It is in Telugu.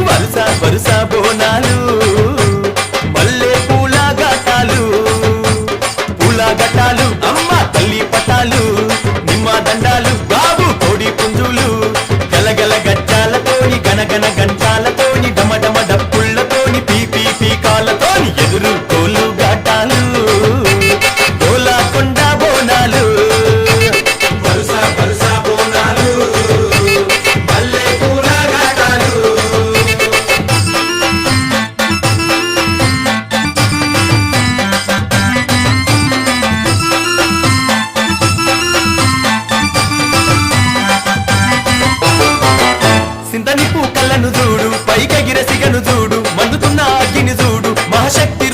వరుస వరుస బోనాలు మల్లె పూల ఘటాలు పూల ఘటాలు అమ్మ తల్లి పటాలు నిమ్మ దండాలు బాబు కోడి పుంజులు గలగల గజ్జాలతోని గనగన గంటాలతోని డమడమ డప్పుళ్లతోని పీపీ పీకాలతోని ఎదురు కోలు ఘటాలు గోలాకొండ బోనాలు వరుస వరుస బోనాలు మల్లె పూల ఘటాలు సింతని పూకళ్ళను చూడు పైకెగిర సిగను చూడు మండుతున్న అగ్గిని చూడు మహాశక్తి